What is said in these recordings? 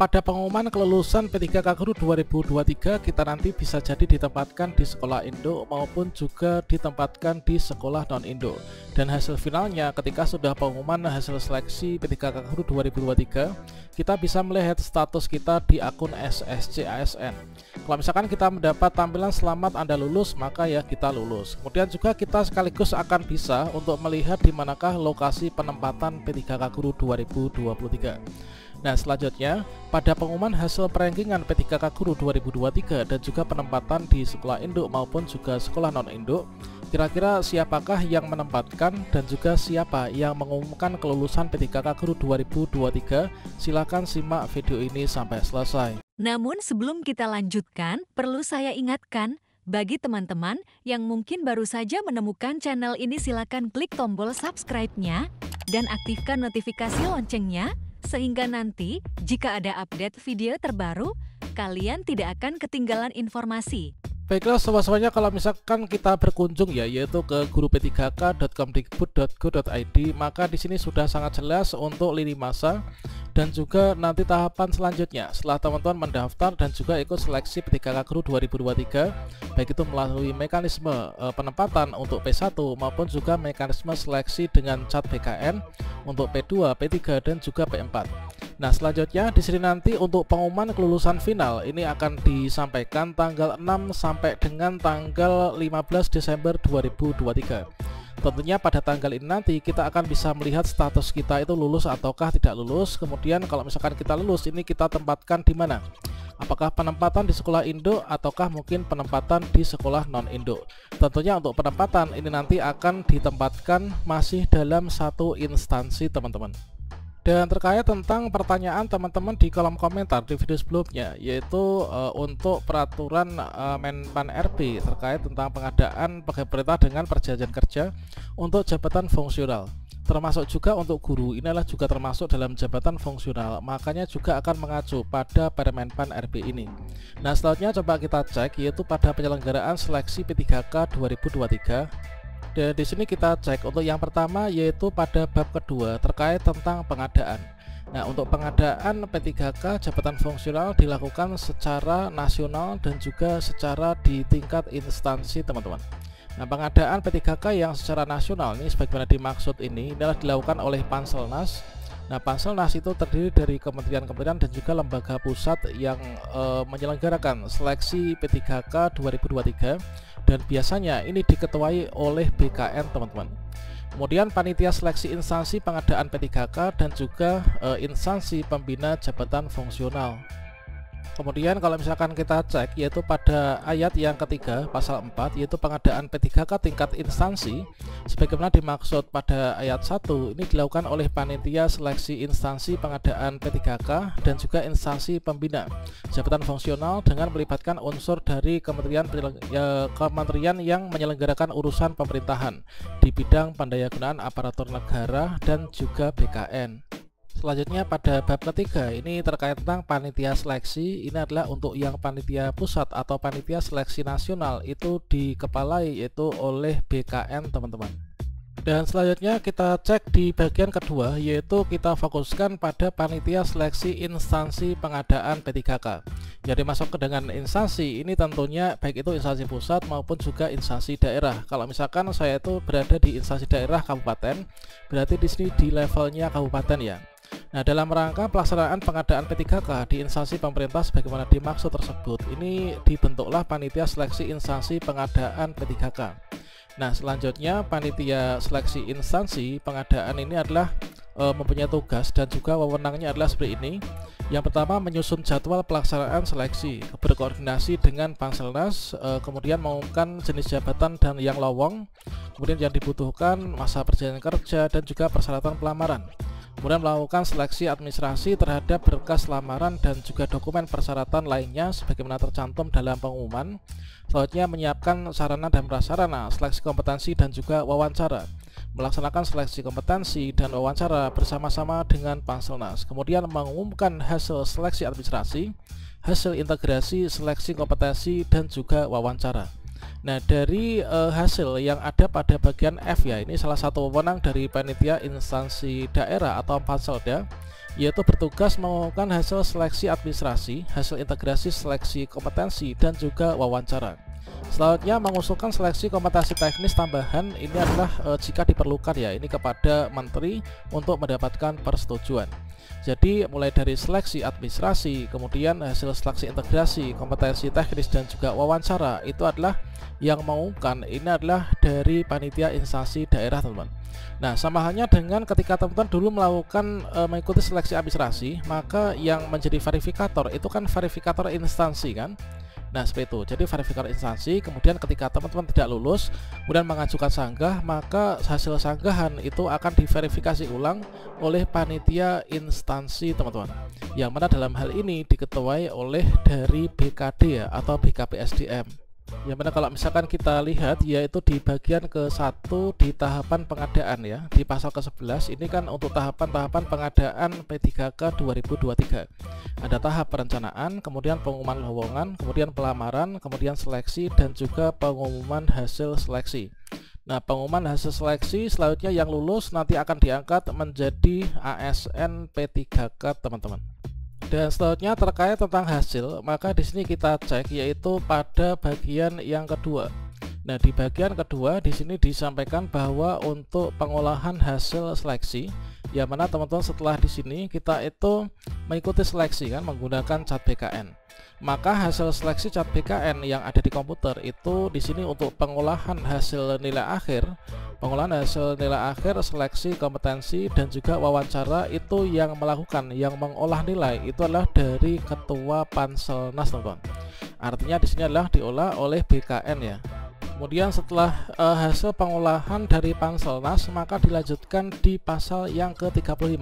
pada pengumuman kelulusan P3K Guru 2023 kita nanti bisa jadi ditempatkan di sekolah Indo maupun juga ditempatkan di sekolah non-Indo. Dan hasil finalnya ketika sudah pengumuman hasil seleksi P3K Guru 2023, kita bisa melihat status kita di akun SSC ASN. Kalau misalkan kita mendapat tampilan selamat Anda lulus, maka ya kita lulus. Kemudian juga kita sekaligus akan bisa untuk melihat di manakah lokasi penempatan P3K Guru 2023. Nah, selanjutnya pada pengumuman hasil perankingan P3K Guru 2023 dan juga penempatan di sekolah induk maupun juga sekolah non-induk, kira-kira siapakah yang menempatkan dan juga siapa yang mengumumkan kelulusan P3K Guru 2023? Silakan simak video ini sampai selesai. Namun sebelum kita lanjutkan, perlu saya ingatkan, bagi teman-teman yang mungkin baru saja menemukan channel ini, silakan klik tombol subscribe-nya dan aktifkan notifikasi loncengnya, sehingga nanti jika ada update video terbaru, kalian tidak akan ketinggalan informasi. Baiklah sobat-sobatnya, kalau misalkan kita berkunjung yaitu ke guru-p3k.kemdikbud.go.id, maka di sini sudah sangat jelas untuk lini masa dan juga nanti tahapan selanjutnya setelah teman-teman mendaftar dan juga ikut seleksi P3K Guru 2023, baik itu melalui mekanisme penempatan untuk P1 maupun juga mekanisme seleksi dengan cat BKN untuk P2, P3 dan juga P4. Nah, selanjutnya di sini nanti untuk pengumuman kelulusan final ini akan disampaikan tanggal 6 sampai dengan tanggal 15 Desember 2023. Tentunya pada tanggal ini nanti kita akan bisa melihat status kita itu lulus ataukah tidak lulus. Kemudian kalau misalkan kita lulus, ini kita tempatkan di mana? Apakah penempatan di sekolah induk ataukah mungkin penempatan di sekolah non-induk? Tentunya untuk penempatan ini nanti akan ditempatkan masih dalam satu instansi teman-teman. Dan terkait tentang pertanyaan teman-teman di kolom komentar di video sebelumnya, yaitu untuk peraturan Menpan RB terkait tentang pengadaan pegawai pemerintah dengan perjanjian kerja untuk jabatan fungsional, termasuk juga untuk guru, inilah juga termasuk dalam jabatan fungsional, makanya juga akan mengacu pada Permenpan RB ini. Nah, selanjutnya coba kita cek yaitu pada penyelenggaraan seleksi P3K 2023. Dan di sini kita cek untuk yang pertama yaitu pada bab kedua terkait tentang pengadaan. Nah, untuk pengadaan P3K jabatan fungsional dilakukan secara nasional dan juga secara di tingkat instansi teman-teman. Nah, pengadaan P3K yang secara nasional ini sebagaimana dimaksud ini adalah dilakukan oleh Panselnas. Nah, Panselnas itu terdiri dari kementerian-kementerian dan juga lembaga pusat yang menyelenggarakan seleksi P3K 2023 dan biasanya ini diketuai oleh BKN teman-teman. Kemudian panitia seleksi instansi pengadaan P3K dan juga instansi pembina jabatan fungsional. Kemudian kalau misalkan kita cek yaitu pada ayat yang ketiga pasal 4 yaitu pengadaan P3K tingkat instansi sebagaimana dimaksud pada ayat 1, ini dilakukan oleh panitia seleksi instansi pengadaan P3K dan juga instansi pembina jabatan fungsional dengan melibatkan unsur dari kementerian yang menyelenggarakan urusan pemerintahan di bidang pendayagunaan aparatur negara dan juga BKN. Selanjutnya pada bab ketiga ini terkait tentang panitia seleksi, ini adalah untuk yang panitia pusat atau panitia seleksi nasional itu dikepalai yaitu oleh BKN teman-teman. Dan selanjutnya kita cek di bagian kedua yaitu kita fokuskan pada panitia seleksi instansi pengadaan P3K. Jadi masuk ke dengan instansi ini tentunya baik itu instansi pusat maupun juga instansi daerah. Kalau misalkan saya itu berada di instansi daerah kabupaten, berarti di sini di levelnya kabupaten ya. Nah, dalam rangka pelaksanaan pengadaan P3K di instansi pemerintah sebagaimana dimaksud tersebut, ini dibentuklah panitia seleksi instansi pengadaan P3K. Nah, selanjutnya panitia seleksi instansi pengadaan ini adalah mempunyai tugas dan juga wewenangnya adalah seperti ini. Yang pertama, menyusun jadwal pelaksanaan seleksi, berkoordinasi dengan Panselnas, kemudian mengumumkan jenis jabatan dan yang lowong, kemudian yang dibutuhkan, masa perjalanan kerja dan juga persyaratan pelamaran. Kemudian melakukan seleksi administrasi terhadap berkas lamaran dan juga dokumen persyaratan lainnya sebagaimana tercantum dalam pengumuman. Selanjutnya menyiapkan sarana dan prasarana, seleksi kompetensi dan juga wawancara. Melaksanakan seleksi kompetensi dan wawancara bersama-sama dengan Panselnas. Kemudian mengumumkan hasil seleksi administrasi, hasil integrasi, seleksi kompetensi dan juga wawancara. Nah, dari hasil yang ada pada bagian F ya, ini salah satu wewenang dari panitia instansi daerah atau Panselda, yaitu bertugas melakukan hasil seleksi administrasi, hasil integrasi seleksi kompetensi, dan juga wawancara. Selanjutnya mengusulkan seleksi kompetensi teknis tambahan, ini adalah jika diperlukan ya, ini kepada menteri untuk mendapatkan persetujuan. Jadi mulai dari seleksi administrasi, kemudian hasil seleksi integrasi, kompetensi teknis, dan juga wawancara itu adalah yang mengumumkan ini adalah dari panitia instansi daerah, teman-teman. Nah, sama halnya dengan ketika teman-teman dulu melakukan mengikuti seleksi administrasi, maka yang menjadi verifikator itu kan verifikator instansi kan. Nah, seperti itu. Jadi verifikator instansi, kemudian ketika teman-teman tidak lulus, kemudian mengajukan sanggah, maka hasil sanggahan itu akan diverifikasi ulang oleh panitia instansi, teman-teman. Yang mana dalam hal ini diketuai oleh dari BKD ya, atau BKPSDM. Yang mana kalau misalkan kita lihat yaitu di bagian ke-1 di tahapan pengadaan ya, di pasal ke-11 ini kan untuk tahapan-tahapan pengadaan P3K 2023. Ada tahap perencanaan, kemudian pengumuman lowongan, kemudian pelamaran, kemudian seleksi, dan juga pengumuman hasil seleksi. Nah, pengumuman hasil seleksi selanjutnya yang lulus nanti akan diangkat menjadi ASN P3K, teman-teman. Dan selanjutnya terkait tentang hasil, maka di sini kita cek yaitu pada bagian yang kedua. Nah, di bagian kedua di sini disampaikan bahwa untuk pengolahan hasil seleksi, yang mana teman-teman setelah di sini kita itu mengikuti seleksi kan menggunakan cat BKN. Maka hasil seleksi cat BKN yang ada di komputer itu di sini untuk pengolahan hasil nilai akhir, seleksi kompetensi, dan juga wawancara itu yang melakukan, yang mengolah nilai itu adalah dari ketua Panselnas, teman-teman. Artinya di sini adalah diolah oleh BKN ya. Kemudian setelah hasil pengolahan dari Panselnas, maka dilanjutkan di pasal yang ke-35,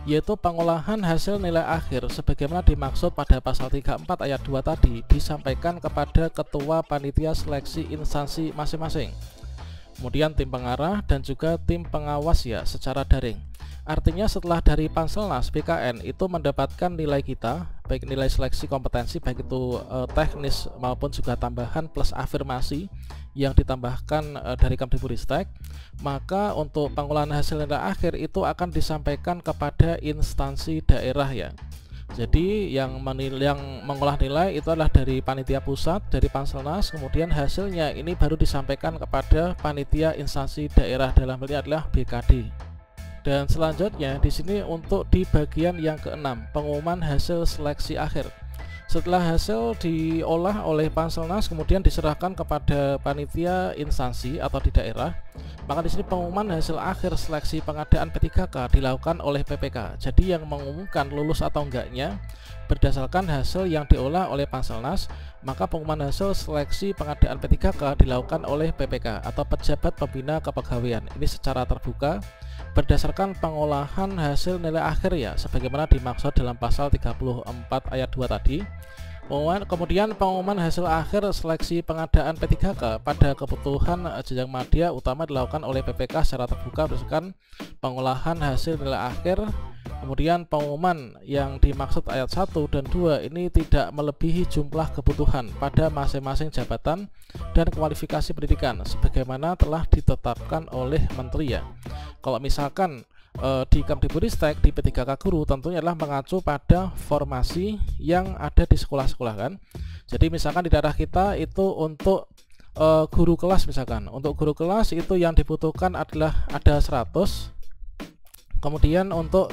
yaitu pengolahan hasil nilai akhir sebagaimana dimaksud pada pasal 34 ayat 2 tadi disampaikan kepada ketua panitia seleksi instansi masing-masing. Kemudian tim pengarah dan juga tim pengawas ya secara daring. Artinya setelah dari Panselnas BKN itu mendapatkan nilai kita, baik nilai seleksi kompetensi baik itu teknis maupun juga tambahan plus afirmasi yang ditambahkan dari Kemdikbudristek, maka untuk pengolahan hasil nilai akhir itu akan disampaikan kepada instansi daerah ya. Jadi yang mengolah nilai itu adalah dari panitia pusat, dari Panselnas, kemudian hasilnya ini baru disampaikan kepada panitia instansi daerah, dalam hal ini adalah BKD. Dan selanjutnya di sini untuk di bagian yang ke-6, pengumuman hasil seleksi akhir. Setelah hasil diolah oleh Panselnas kemudian diserahkan kepada panitia instansi atau di daerah, maka di sini pengumuman hasil akhir seleksi pengadaan P3K dilakukan oleh PPK. Jadi yang mengumumkan lulus atau enggaknya berdasarkan hasil yang diolah oleh Panselnas, maka pengumuman hasil seleksi pengadaan P3K dilakukan oleh PPK atau pejabat pembina kepegawaian. Ini secara terbuka berdasarkan pengolahan hasil nilai akhir ya, sebagaimana dimaksud dalam pasal 34 ayat 2 tadi. Kemudian pengumuman hasil akhir seleksi pengadaan P3K pada kebutuhan jenjang madya utama dilakukan oleh PPK secara terbuka berdasarkan pengolahan hasil nilai akhir. Kemudian pengumuman yang dimaksud ayat 1 dan 2 ini tidak melebihi jumlah kebutuhan pada masing-masing jabatan dan kualifikasi pendidikan sebagaimana telah ditetapkan oleh menteri ya. Kalau misalkan di Kemdikbudristek di P3K guru tentunya adalah mengacu pada formasi yang ada di sekolah-sekolah kan. Jadi misalkan di daerah kita itu untuk guru kelas, misalkan untuk guru kelas itu yang dibutuhkan adalah ada 100. Kemudian untuk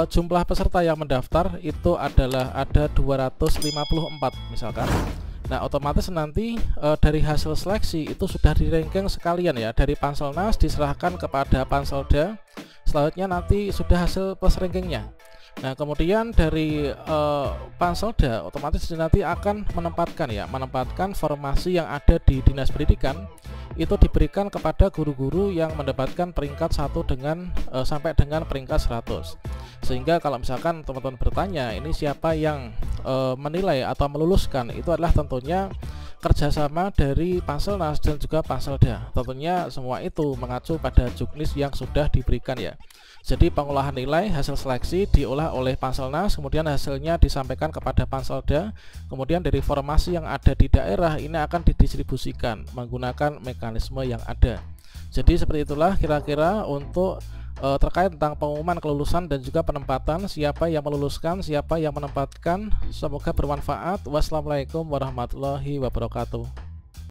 jumlah peserta yang mendaftar itu adalah ada 254 misalkan. Nah, otomatis nanti dari hasil seleksi itu sudah di-ranking sekalian ya, dari Panselnas diserahkan kepada Panselda. Selanjutnya nanti sudah hasil plus rankingnya. Nah, kemudian dari Panselda otomatis nanti akan menempatkan formasi yang ada di Dinas Pendidikan itu diberikan kepada guru-guru yang mendapatkan peringkat 1 dengan sampai dengan peringkat 100. Sehingga kalau misalkan teman-teman bertanya ini siapa yang menilai atau meluluskan, itu adalah tentunya kerjasama dari Panselnas dan juga Panselda. Tentunya semua itu mengacu pada juknis yang sudah diberikan ya. Jadi pengolahan nilai hasil seleksi diolah oleh Panselnas, kemudian hasilnya disampaikan kepada Panselda, kemudian dari formasi yang ada di daerah ini akan didistribusikan menggunakan mekanisme yang ada. Jadi seperti itulah kira-kira untuk terkait tentang pengumuman kelulusan dan juga penempatan, siapa yang meluluskan, siapa yang menempatkan. Semoga bermanfaat. Wassalamualaikum warahmatullahi wabarakatuh.